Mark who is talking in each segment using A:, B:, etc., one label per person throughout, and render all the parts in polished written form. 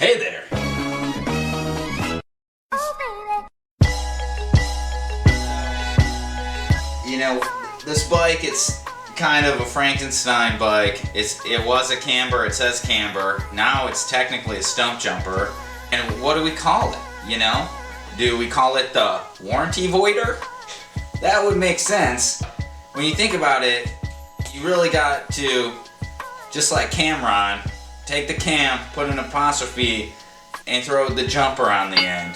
A: Hey there! You know, this bike, it's kind of a Frankenstein bike. It was a camber, it says camber. Now it's technically a stump jumper. And what do we call it, you know? Do we call it the warranty voider? That would make sense. When you think about it, you really got to, just like Cameron, take the cam, put an apostrophe, and throw the jumper on the end.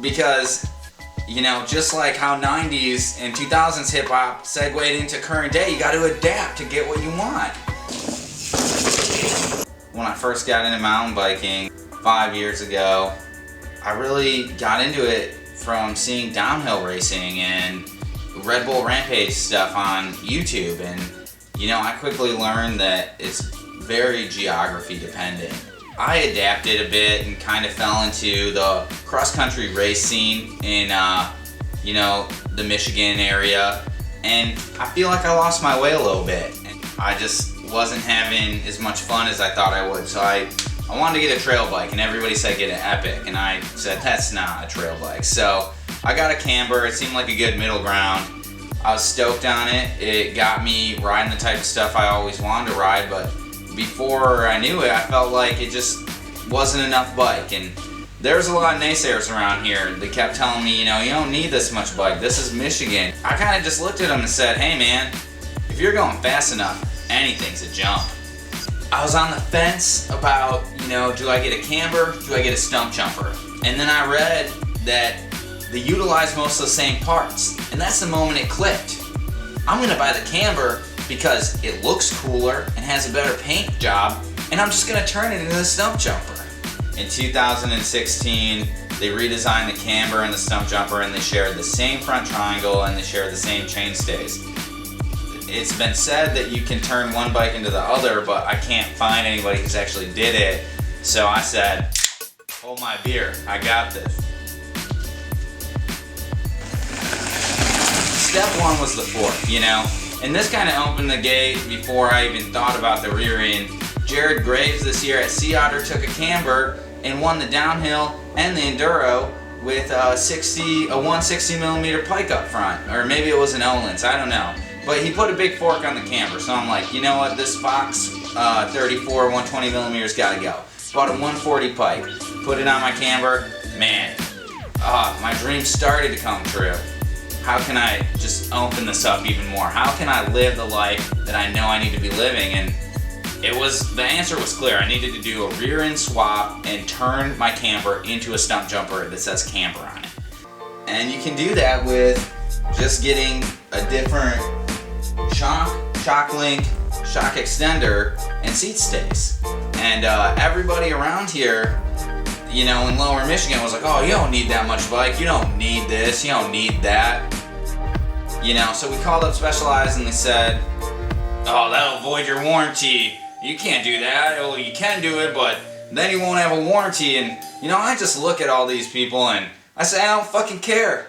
A: Because, you know, just like how 90s and 2000s hip hop segued into current day, you got to adapt to get what you want. When I first got into mountain biking 5 years ago, I really got into it from seeing downhill racing and Red Bull Rampage stuff on YouTube, and you know, I quickly learned that it's very geography dependent. I adapted a bit and kind of fell into the cross-country race scene in, you know, the Michigan area, and I feel like I lost my way a little bit. I just wasn't having as much fun as I thought I would, so I wanted to get a trail bike, and everybody said get an Epic, and I said that's not a trail bike. So I got a camber. It seemed like a good middle ground. I was stoked on it. It got me riding the type of stuff I always wanted to ride, but before I knew it, I felt like it just wasn't enough bike. And there's a lot of naysayers around here. They kept telling me, you know, you don't need this much bike. This is Michigan. I kind of just looked at them and said, hey man, if you're going fast enough, anything's a jump. I was on the fence about, you know, do I get a camber, do I get a stump jumper? And then I read that they utilize most of the same parts, and that's the moment it clicked. I'm gonna buy the camber because it looks cooler and has a better paint job, and I'm just gonna turn it into a stump jumper. In 2016, they redesigned the camber and the stump jumper, and they shared the same front triangle and they shared the same chainstays. It's been said that you can turn one bike into the other, but I can't find anybody who's actually did it. So I said, hold my beer, I got this. Step one was the fork, you know? And this kind of opened the gate before I even thought about the rear end. Jared Graves this year at Sea Otter took a camber and won the downhill and the enduro with a 160mm Pike up front. Or maybe it was an Olins, I don't know. But he put a big fork on the camber, so I'm like, you know what, this Fox 34 120mm gotta go. Bought a 140 Pike, put it on my camber, man, my dreams started to come true. How can I just open this up even more? How can I live the life that I know I need to be living? And the answer was clear. I needed to do a rear end swap and turn my camber into a stump jumper that says camber on it. And you can do that with just getting a different shock link, shock extender, and seat stays. And everybody around here, you know, in Lower Michigan was like, oh, you don't need that much bike, you don't need this, you don't need that. You know, so we called up Specialized and they said, oh, that'll void your warranty. You can't do that. Oh, you can do it, but then you won't have a warranty. And, you know, I just look at all these people and I say, I don't fucking care.